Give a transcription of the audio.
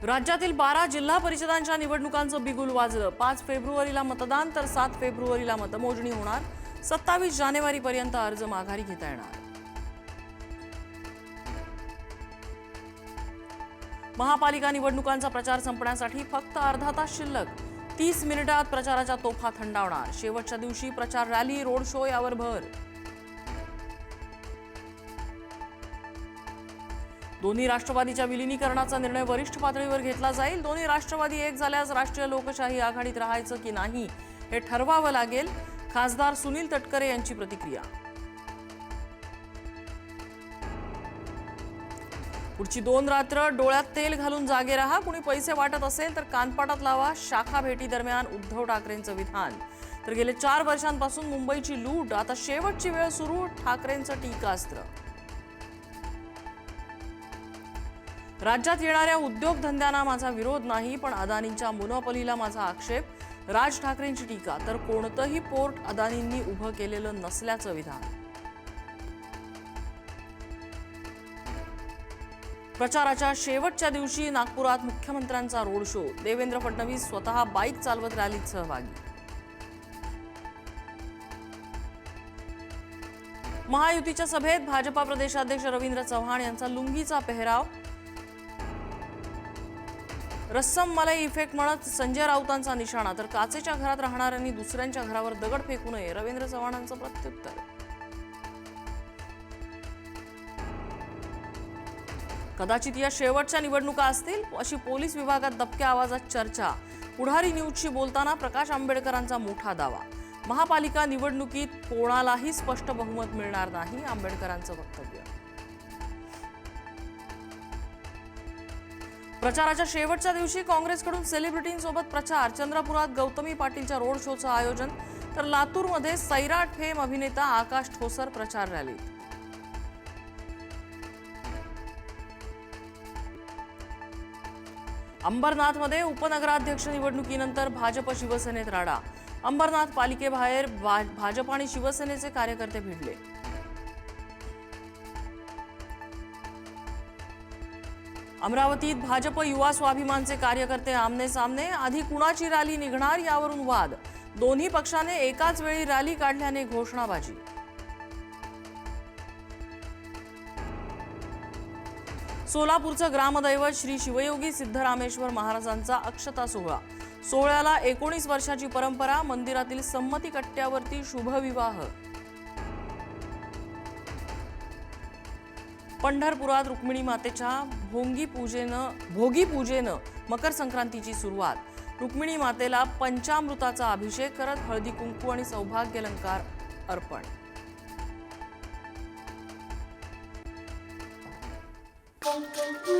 राज्यातील 12 जिल्हा परिषदांच्या निवडणुकांचं बिगुल वाजलं। 5 फेब्रुवारीला मतदान तर 7 फेब्रुवारीला मतमोजणी होणार। 27 जानेवारीपर्यंत अर्ज माघारी घेता येणार। महापालिका निवडणुकांचा प्रचार संपण्यासाठी फक्त अर्धा तास शिल्लक। 30 मिनिटात प्रचाराच्या तोफा थंडावणार। शेवटच्या दिवशी प्रचार रॅली, रोड शो यावर भर। दोन्ही राष्ट्रवादीच्या विलीनीकरणाचा निर्णय वरिष्ठ पातळीवर घेतला जाईल। दोन्ही राष्ट्रवादी एक झाल्यास राष्ट्रीय लोकशाही आघाडीत राहायचं की नाही हे ठरवावं लागेल। खासदार सुनील तटकरे यांची प्रतिक्रिया। पुढची 2 रात्र डोळ्यात तेल घालून जागे राहा। कुणी पैसे वाटत असेल तर कानपाटात लावा। शाखा भेटी दरम्यान उद्धव ठाकरेंचं विधान। तर गेले 4 वर्षांपासून मुंबईची लूट, आता शेवटची वेळ सुरू, ठाकरेंचं टीकास्त्र। राज्यात येणाऱ्या उद्योगधंद्यांना माझा विरोध नाही, पण अदानींच्या मोनोपॉलीला माझा आक्षेप। राज ठाकरेंची टीका। तर कोणतंही पोर्ट अदानींनी उभं केलेलं नसल्याचं विधान। प्रचाराच्या शेवटच्या दिवशी नागपुरात मुख्यमंत्र्यांचा रोड शो। देवेंद्र फडणवीस स्वतः बाईक चालवत रॅलीत सहभागी। महायुतीच्या सभेत भाजपा प्रदेशाध्यक्ष रवींद्र चव्हाण यांचा लुंगीचा पेहराव। रस्सम मलाई इफेक्ट म्हणत संजय राऊतांचा निशाणा। तर काचेच्या घरात राहणाऱ्यांनी दुसऱ्यांच्या घरावर दगड फेकू नये, रवींद्र चव्हाणांचं प्रत्युत्तर। कदाचित या शेवटच्या निवडणुका असतील अशी पोलीस विभागात दबक्या आवाजात चर्चा। पुढारी न्यूजशी बोलताना प्रकाश आंबेडकरांचा मोठा दावा। महापालिका निवडणुकीत कोणालाही स्पष्ट बहुमत मिळणार नाही, आंबेडकरांचं वक्तव्य। प्रचाराच्या शेवटच्या दिवशी काँग्रेसकडून सेलिब्रिटींसोबत प्रचार। चंद्रपुरात गौतमी पाटीलच्या रोड शोचं आयोजन। तर लातूरमध्ये सैराट फेम अभिनेता आकाश ठोसर प्रचार रॅलीत। अंबरनाथमध्ये उपनगराध्यक्ष निवडणुकीनंतर भाजप शिवसेनेत राडा। अंबरनाथ पालिकेबाहेर भाजप आणि शिवसेनेचे कार्यकर्ते भिडले। अमरावतीत भाजप युवा स्वाभिमानचे कार्यकर्ते आमने सामने। आधी कुणाची रॅली निघणार यावरून वाद। दोन्ही पक्षाने एकाच वेळी रॅली काढल्याने घोषणाबाजी। सोलापूरचं ग्रामदैवत श्री शिवयोगी सिद्धरामेश्वर महाराजांचा अक्षता सोहळा। सोहळ्याला 19 वर्षाची परंपरा। मंदिरातील संमती कट्ट्यावरती शुभविवाह। पंढरपुरात रुक्मिणी मातेच्या भोगी पूजेनं मकर संक्रांतीची सुरुवात। रुक्मिणी मातेला पंचामृताचा अभिषेक करत हळदी कुंकू आणि सौभाग्यालंकार अर्पण। Thank you.